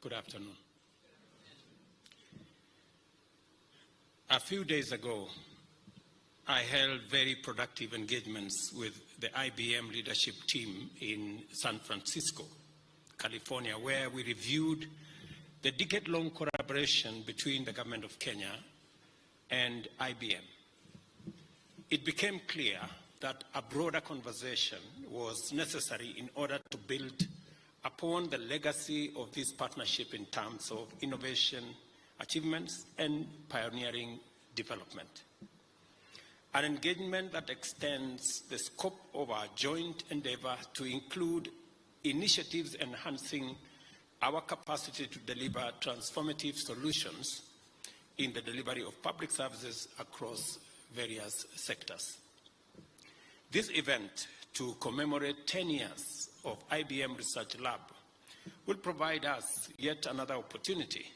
Good afternoon. A few days ago, I held very productive engagements with the IBM leadership team in San Francisco, California, where we reviewed the decade-long collaboration between the government of Kenya and IBM. It became clear that a broader conversation was necessary in order to build upon the legacy of this partnership in terms of innovation, achievements, and pioneering development. An engagement that extends the scope of our joint endeavor to include initiatives enhancing our capacity to deliver transformative solutions in the delivery of public services across various sectors. This event, to commemorate 10 years of IBM Research Lab, will provide us yet another opportunity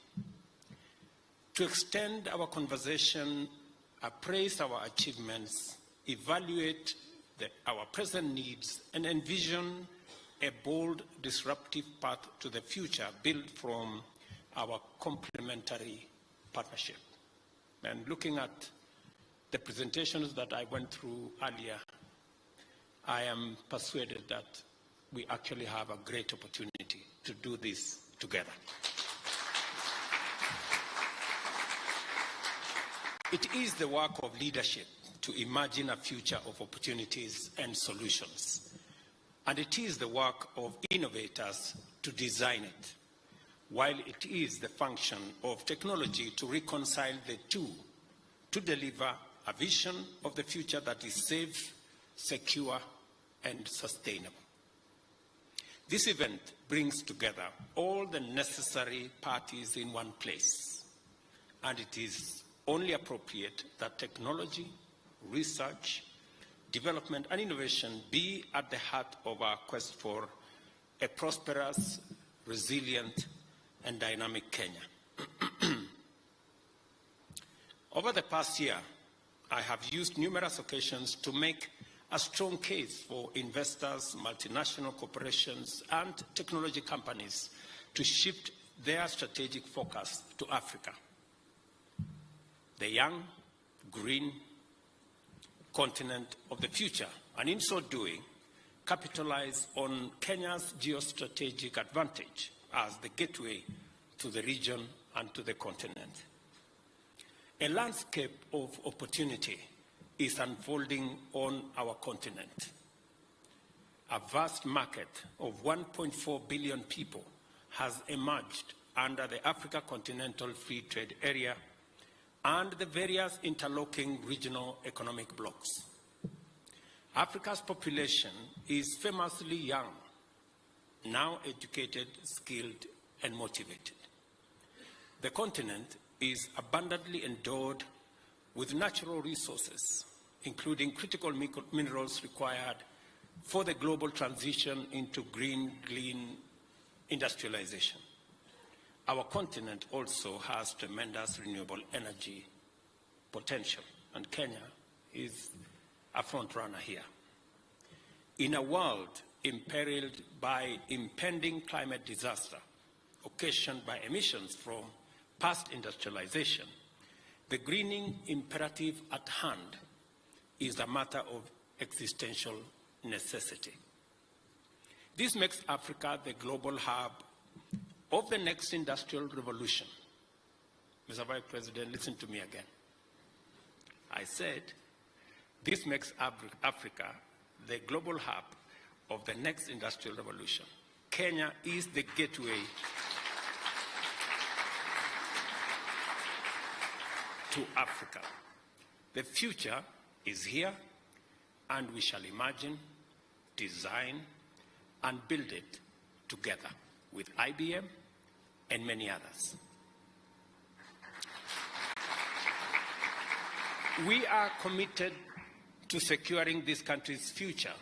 to extend our conversation, appraise our achievements, evaluate our present needs, and envision a bold, disruptive path to the future built from our complementary partnership. And looking at the presentations that I went through earlier, I am persuaded that we actually have a great opportunity to do this together. It is the work of leadership to imagine a future of opportunities and solutions. And it is the work of innovators to design it, while it is the function of technology to reconcile the two, to deliver a vision of the future that is safe, secure, and sustainable. This event brings together all the necessary parties in one place, and it is only appropriate that technology, research, development, and innovation be at the heart of our quest for a prosperous, resilient, and dynamic Kenya. Over the past year, I have used numerous occasions to make a strong case for investors, multinational corporations, and technology companies to shift their strategic focus to Africa, the young, green continent of the future, and in so doing, capitalize on Kenya's geostrategic advantage as the gateway to the region and to the continent. A landscape of opportunity is unfolding on our continent. A vast market of 1.4 billion people has emerged under the Africa Continental Free Trade Area and the various interlocking regional economic blocs. Africa's population is famously young, now educated, skilled, and motivated. The continent is abundantly endowed with natural resources, including critical minerals required for the global transition into green, clean industrialization. Our continent also has tremendous renewable energy potential, and Kenya is a front runner here. In a world imperiled by impending climate disaster occasioned by emissions from past industrialization, the greening imperative at hand is a matter of existential necessity. This makes Africa the global hub of the next industrial revolution. Mr. Vice President, listen to me again. I said, this makes Africa the global hub of the next industrial revolution. Kenya is the gateway to Africa. The future is here, and we shall imagine, design, and build it together with IBM and many others. We are committed to securing this country's future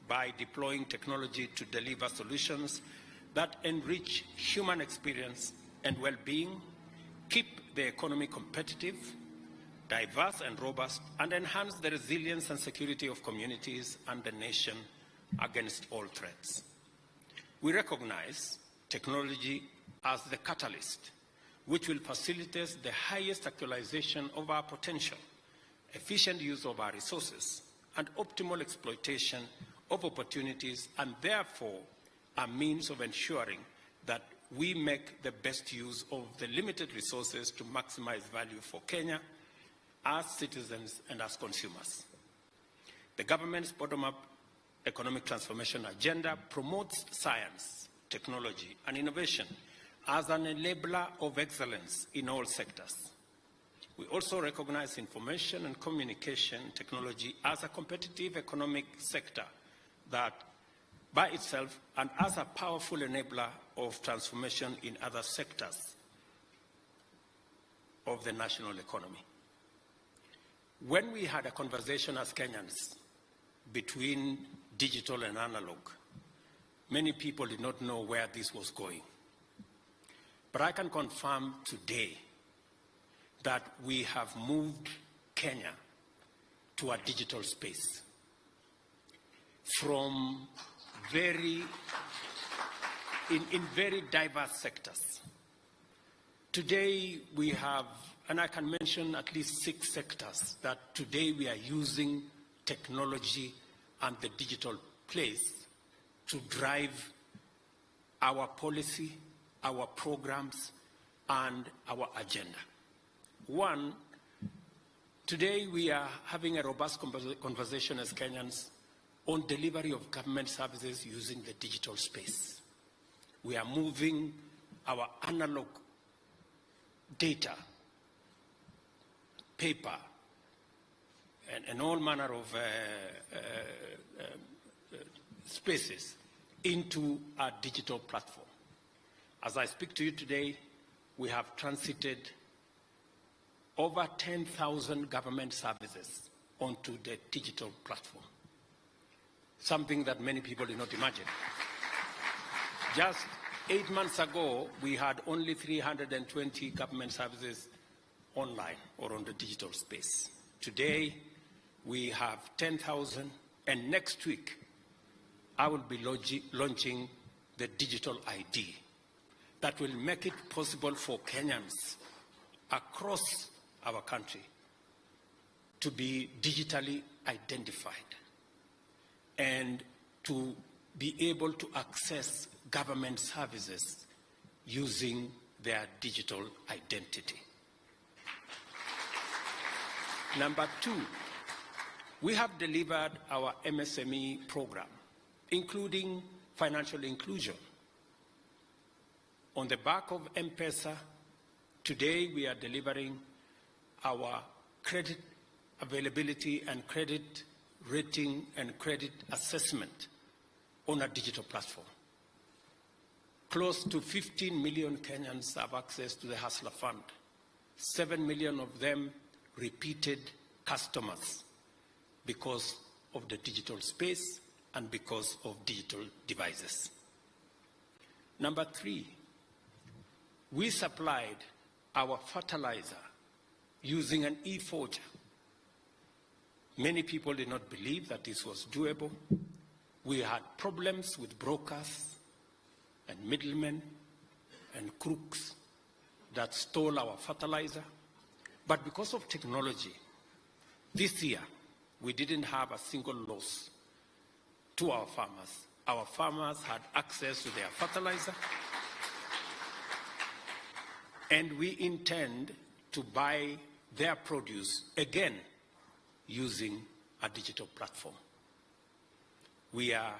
by deploying technology to deliver solutions that enrich human experience and well-being, keep the economy competitive, diverse and robust, and enhance the resilience and security of communities and the nation against all threats. We recognize technology as the catalyst, which will facilitate the highest actualization of our potential, efficient use of our resources, and optimal exploitation of opportunities, and therefore a means of ensuring that we make the best use of the limited resources to maximize value for Kenya as citizens and as consumers. The government's bottom-up economic transformation agenda promotes science, technology, and innovation as an enabler of excellence in all sectors. We also recognize information and communication technology as a competitive economic sector that by itself and as a powerful enabler of transformation in other sectors of the national economy. When we had a conversation as Kenyans between digital and analog, many people did not know where this was going. But I can confirm today that we have moved Kenya to a digital space from very diverse sectors. Today we have, and I can mention at least 6 sectors that today we are using technology and the digital place to drive our policy, our programs, and our agenda. One, today we are having a robust conversation as Kenyans on delivery of government services using the digital space. We are moving our analog data, paper, and all manner of spaces into a digital platform. As I speak to you today, we have transited over 10,000 government services onto the digital platform, something that many people did not imagine. Just 8 months ago, we had only 320 government services online or on the digital space. Today, we have 10,000, and next week, I will be launching the digital ID that will make it possible for Kenyans across our country to be digitally identified and to be able to access government services using their digital identity. Number 2, we have delivered our MSME program, including financial inclusion. On the back of M-Pesa, today we are delivering our credit availability and credit rating and credit assessment on a digital platform. Close to 15 million Kenyans have access to the Hustler Fund. 7 million of them repeated customers because of the digital space and because of digital devices. Number 3, we supplied our fertilizer using an e-forger. Many people did not believe that this was doable. We had problems with brokers and middlemen and crooks that stole our fertilizer. But because of technology, this year, we didn't have a single loss to our farmers. Our farmers had access to their fertilizer, and we intend to buy their produce again using a digital platform. We are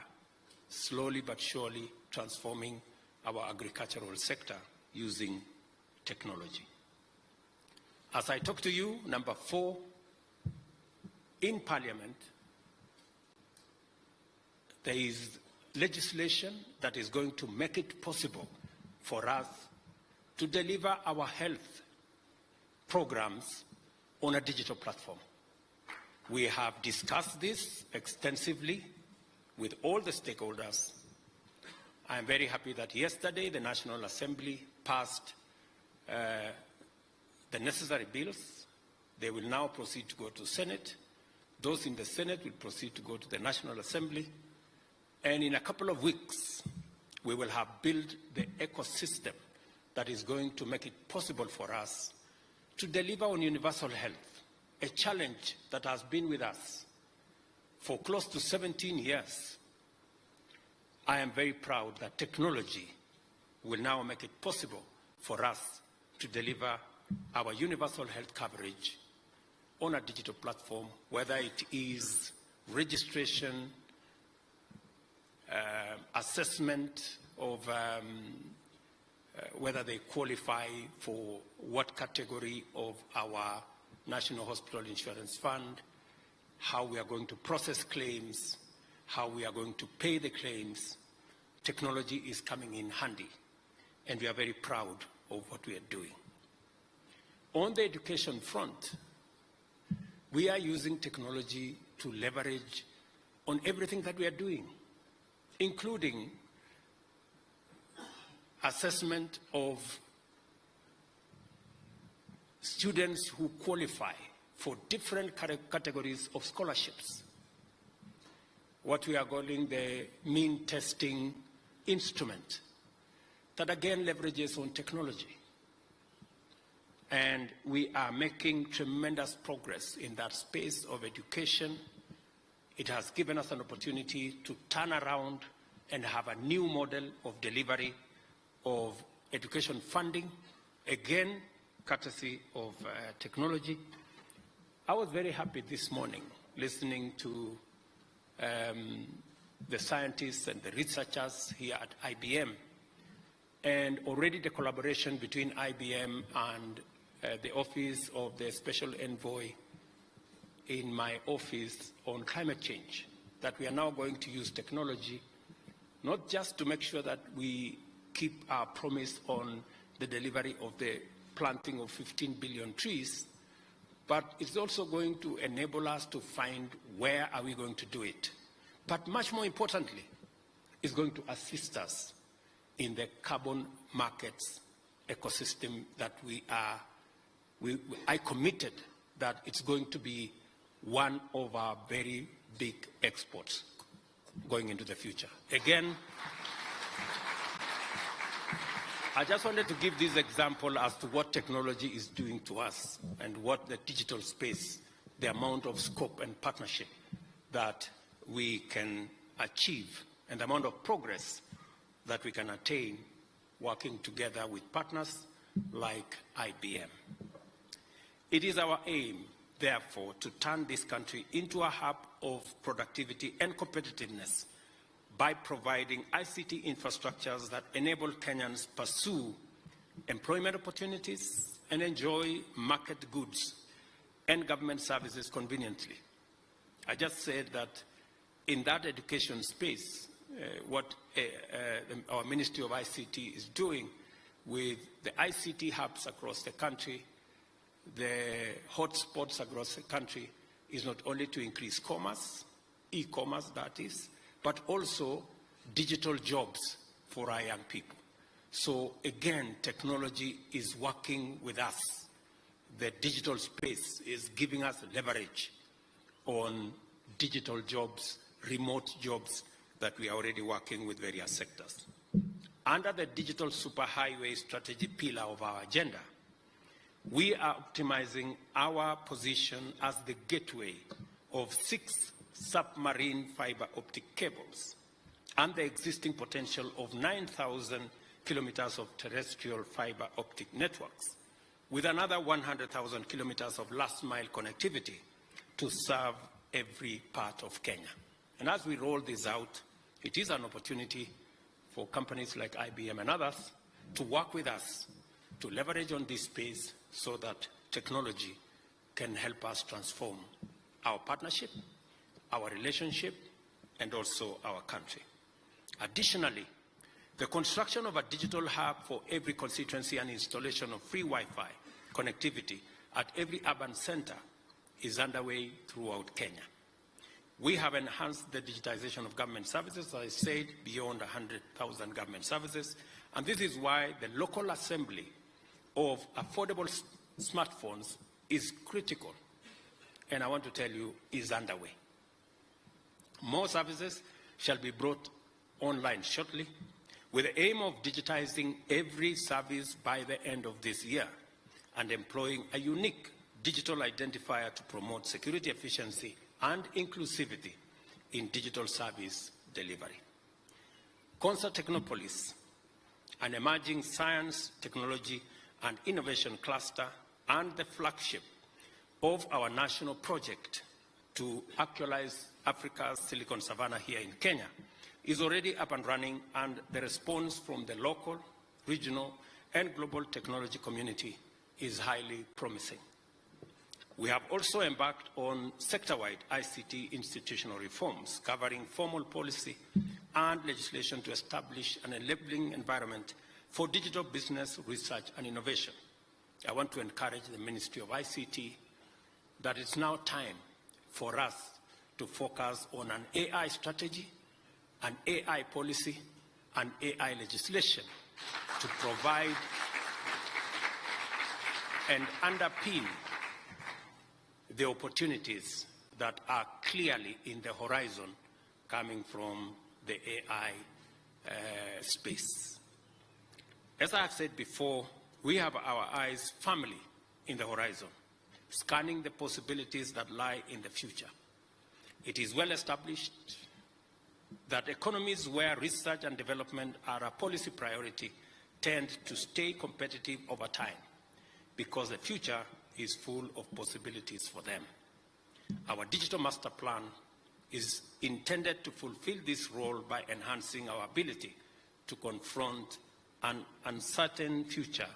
slowly but surely transforming our agricultural sector using technology. As I talk to you, number 4, in Parliament, there is legislation that is going to make it possible for us to deliver our health programs on a digital platform. We have discussed this extensively with all the stakeholders. I am very happy that yesterday the National Assembly passed the necessary bills. They will now proceed to go to Senate. Those in the Senate will proceed to go to the National Assembly. And in a couple of weeks, we will have built the ecosystem that is going to make it possible for us to deliver on universal health, a challenge that has been with us for close to 17 years. I am very proud that technology will now make it possible for us to deliver our universal health coverage on a digital platform, whether it is registration, assessment of whether they qualify for what category of our National Hospital Insurance Fund, how we are going to process claims, how we are going to pay the claims. Technology is coming in handy, and we are very proud of what we are doing. On the education front, we are using technology to leverage on everything that we are doing, including assessment of students who qualify for different categories of scholarships. What we are calling the mean testing instrument that again leverages on technology. And we are making tremendous progress in that space of education. It has given us an opportunity to turn around and have a new model of delivery of education funding, again, courtesy of technology. I was very happy this morning listening to the scientists and the researchers here at IBM, and already the collaboration between IBM and the Office of the Special Envoy in my office on climate change, that we are now going to use technology, not just to make sure that we keep our promise on the delivery of the planting of 15 billion trees, but it's also going to enable us to find where are we going to do it. But much more importantly, it's going to assist us in the carbon markets ecosystem that I committed that it's going to be one of our very big exports going into the future. Again, I just wanted to give this example as to what technology is doing to us and what the digital space, the amount of scope and partnership that we can achieve and the amount of progress that we can attain working together with partners like IBM. It is our aim, therefore, to turn this country into a hub of productivity and competitiveness by providing ICT infrastructures that enable Kenyans pursue employment opportunities and enjoy market goods and government services conveniently. I just said that in that education space, what our Ministry of ICT is doing with the ICT hubs across the country, the hotspots across the country, is not only to increase commerce, e-commerce that is, but also digital jobs for our young people. So again, technology is working with us. The digital space is giving us leverage on digital jobs, remote jobs that we are already working with various sectors. Under the digital superhighway strategy pillar of our agenda, we are optimizing our position as the gateway of 6 submarine fiber optic cables and the existing potential of 9,000 kilometers of terrestrial fiber optic networks, with another 100,000 kilometers of last mile connectivity to serve every part of Kenya. And as we roll this out, it is an opportunity for companies like IBM and others to work with us to leverage on this space so that technology can help us transform our partnership, our relationship, and also our country. Additionally, the construction of a digital hub for every constituency and installation of free Wi-Fi connectivity at every urban center is underway throughout Kenya. We have enhanced the digitization of government services, as I said, beyond 100,000 government services, and this is why the local assembly of affordable smartphones is critical, and I want to tell you, is underway. More services shall be brought online shortly. with the aim of digitizing every service by the end of this year and employing a unique digital identifier to promote security efficiency and inclusivity in digital service delivery. Concert Technopolis, an emerging science, technology, and innovation cluster, and the flagship of our national project to actualize Africa's Silicon Savannah here in Kenya, is already up and running, and the response from the local, regional, and global technology community is highly promising. We have also embarked on sector-wide ICT institutional reforms covering formal policy and legislation to establish an enabling environment for digital business, research, and innovation. I want to encourage the Ministry of ICT that it's now time for us to focus on an AI strategy, an AI policy, and AI legislation to provide and underpin the opportunities that are clearly in the horizon coming from the AI space. As I have said before, we have our eyes firmly in the horizon, scanning the possibilities that lie in the future. It is well established that economies where research and development are a policy priority tend to stay competitive over time because the future is full of possibilities for them. Our digital master plan is intended to fulfill this role by enhancing our ability to confront an uncertain future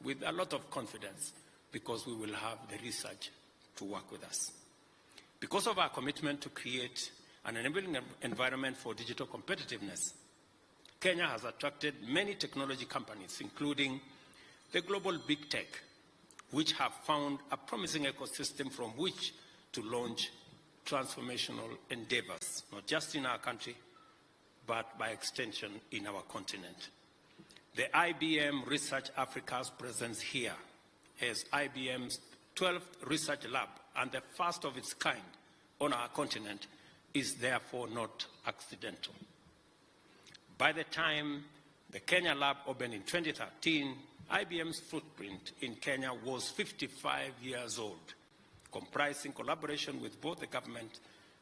with a lot of confidence because we will have the research to work with us. Because of our commitment to create an enabling environment for digital competitiveness, Kenya has attracted many technology companies, including the global big tech, which have found a promising ecosystem from which to launch transformational endeavors, not just in our country, but by extension in our continent. The IBM Research Africa's presence here as IBM's 12th research lab and the first of its kind on our continent is therefore not accidental. By the time the Kenya lab opened in 2013, IBM's footprint in Kenya was 55 years old, comprising collaboration with both the government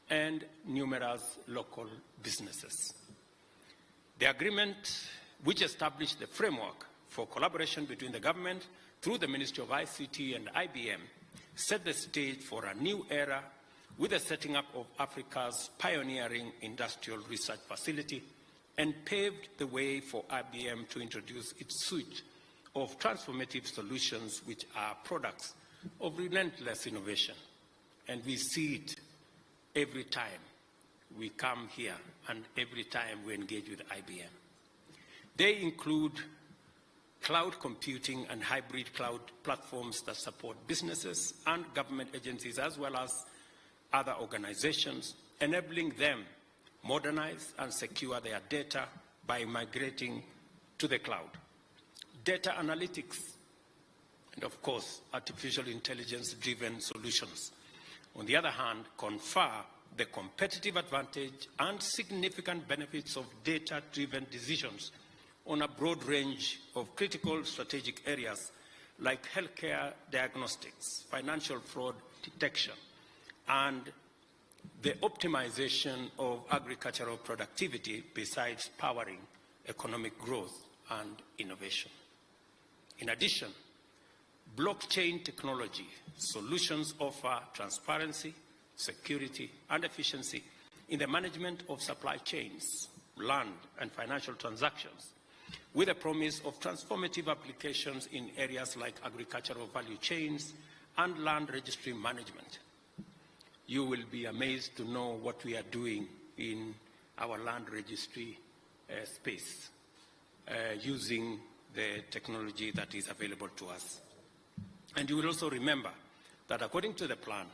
and numerous local businesses. The agreement, which established the framework for collaboration between the government through the Ministry of ICT and IBM, set the stage for a new era with the setting up of Africa's pioneering industrial research facility and paved the way for IBM to introduce its suite of transformative solutions which are products of relentless innovation. And we see it every time we come here and every time we engage with IBM. They include cloud computing and hybrid cloud platforms that support businesses and government agencies as well as other organizations, enabling them modernize and secure their data by migrating to the cloud. Data analytics, and of course, artificial intelligence-driven solutions, on the other hand, confer the competitive advantage and significant benefits of data-driven decisions on a broad range of critical strategic areas like healthcare diagnostics, financial fraud detection, and the optimization of agricultural productivity besides powering economic growth and innovation. In addition, blockchain technology solutions offer transparency, security, and efficiency in the management of supply chains, land, and financial transactions, with a promise of transformative applications in areas like agricultural value chains and land registry management. You will be amazed to know what we are doing in our land registry space using the technology that is available to us. And you will also remember that according to the plan,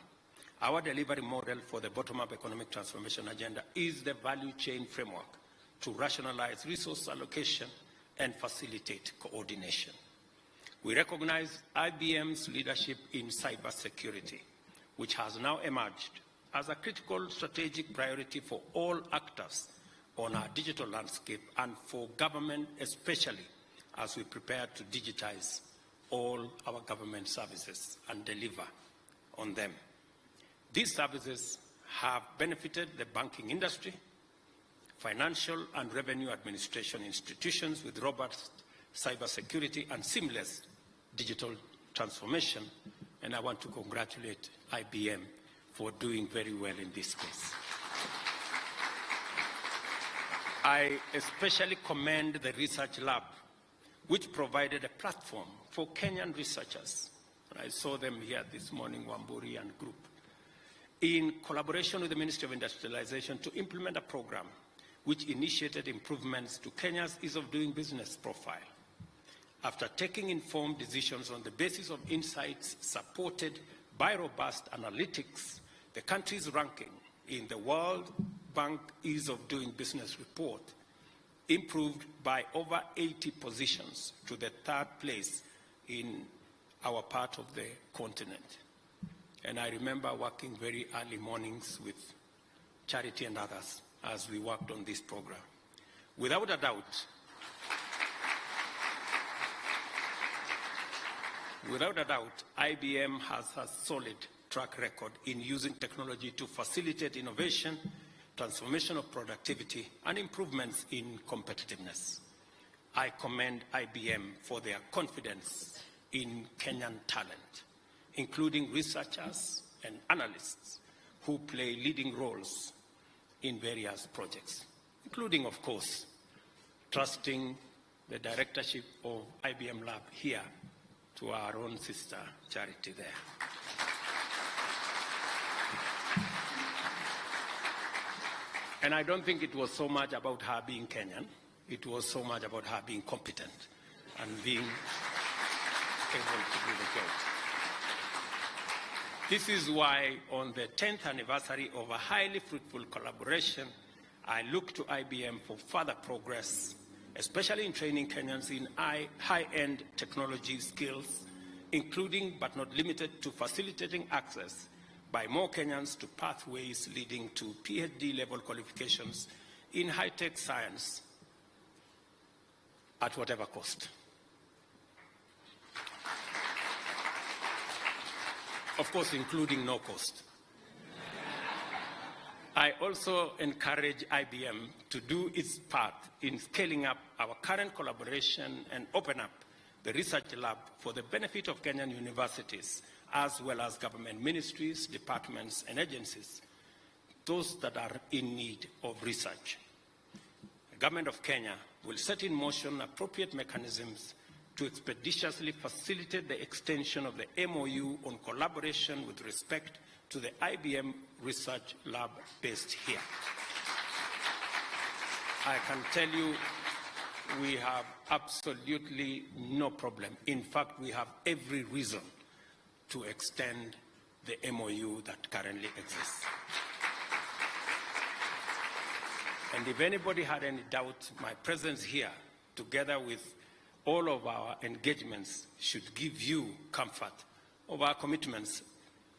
our delivery model for the bottom-up economic transformation agenda is the value chain framework to rationalize resource allocation and facilitate coordination. We recognize IBM's leadership in cybersecurity, which has now emerged as a critical strategic priority for all actors on our digital landscape and for government especially as we prepare to digitize all our government services and deliver on them. These services have benefited the banking industry, financial and revenue administration institutions with robust cybersecurity and seamless digital transformation, and I want to congratulate IBM for doing very well in this space. I especially commend the research lab, which provided a platform for Kenyan researchers. I saw them here this morning, Wamburi and group, in collaboration with the Ministry of Industrialization to implement a program which initiated improvements to Kenya's ease of doing business profile. After taking informed decisions on the basis of insights supported by robust analytics, the country's ranking in the World Bank Ease of Doing Business report improved by over 80 positions to the 3rd place in our part of the continent. And I remember working very early mornings with Charity and others as we worked on this program. Without a doubt, IBM has a solid track record in using technology to facilitate innovation, transformation of productivity, and improvements in competitiveness. I commend IBM for their confidence in Kenyan talent, including researchers and analysts who play leading roles in various projects, including, of course, trusting the directorship of IBM Lab here to our own sister, Charity, there. And I don't think it was so much about her being Kenyan. It was so much about her being competent and being able to do the job. This is why on the 10th anniversary of a highly fruitful collaboration, I look to IBM for further progress, especially in training Kenyans in high-end technology skills, including but not limited to facilitating access by more Kenyans to pathways leading to PhD-level qualifications in high-tech science at whatever cost. Of course, including no cost. I also encourage IBM to do its part in scaling up our current collaboration and open up the research lab for the benefit of Kenyan universities, as well as government ministries, departments, and agencies, those that are in need of research. The government of Kenya will set in motion appropriate mechanisms to expeditiously facilitate the extension of the MOU on collaboration with respect to the IBM research lab based here. I can tell you we have absolutely no problem. In fact, we have every reason to extend the MOU that currently exists. And if anybody had any doubt, my presence here, together with all of our engagements, should give you comfort of our commitments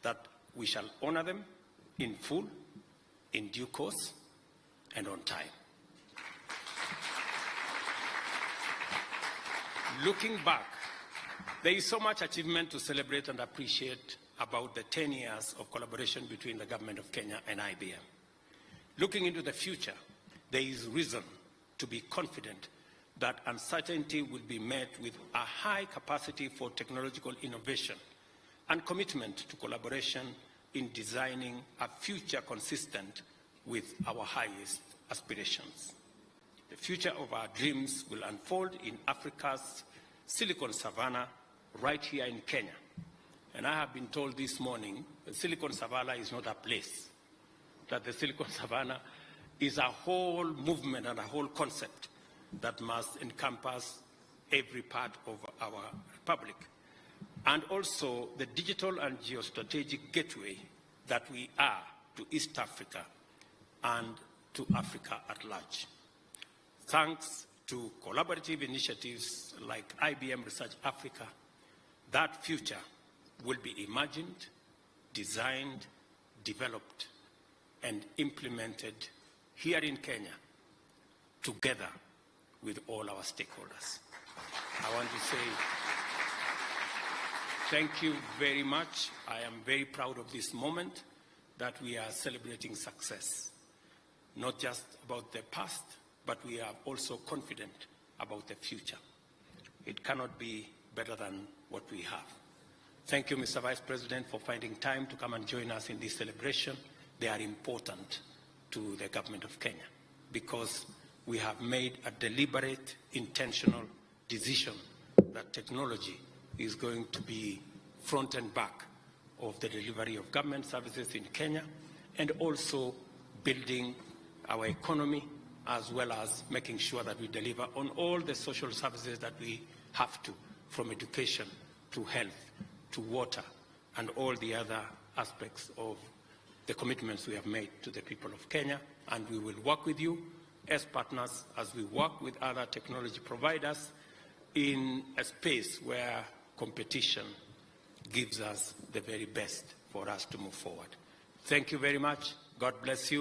that we shall honor them in full, in due course, and on time. Looking back, there is so much achievement to celebrate and appreciate about the 10 years of collaboration between the government of Kenya and IBM. Looking into the future, there is reason to be confident that uncertainty will be met with a high capacity for technological innovation and commitment to collaboration in designing a future consistent with our highest aspirations. The future of our dreams will unfold in Africa's Silicon Savannah, right here in Kenya. And I have been told this morning that Silicon Savannah is not a place, that the Silicon Savannah is a whole movement and a whole concept that must encompass every part of our republic, and also the digital and geostrategic gateway that we are to East Africa and to Africa at large. Thanks to collaborative initiatives like IBM Research Africa, that future will be imagined, designed, developed, and implemented here in Kenya together with all our stakeholders. I want to say thank you very much. I am very proud of this moment that we are celebrating success, not just about the past, but we are also confident about the future. It cannot be better than what we have. Thank you, Mr. Vice President, for finding time to come and join us in this celebration. They are important to the government of Kenya because we have made a deliberate, intentional decision that technology is going to be front and back of the delivery of government services in Kenya, and also building our economy, as well as making sure that we deliver on all the social services that we have to, from education to health to water and all the other aspects of the commitments we have made to the people of Kenya. And we will work with you as partners as we work with other technology providers in a space where competition gives us the very best for us to move forward. Thank you very much. God bless you.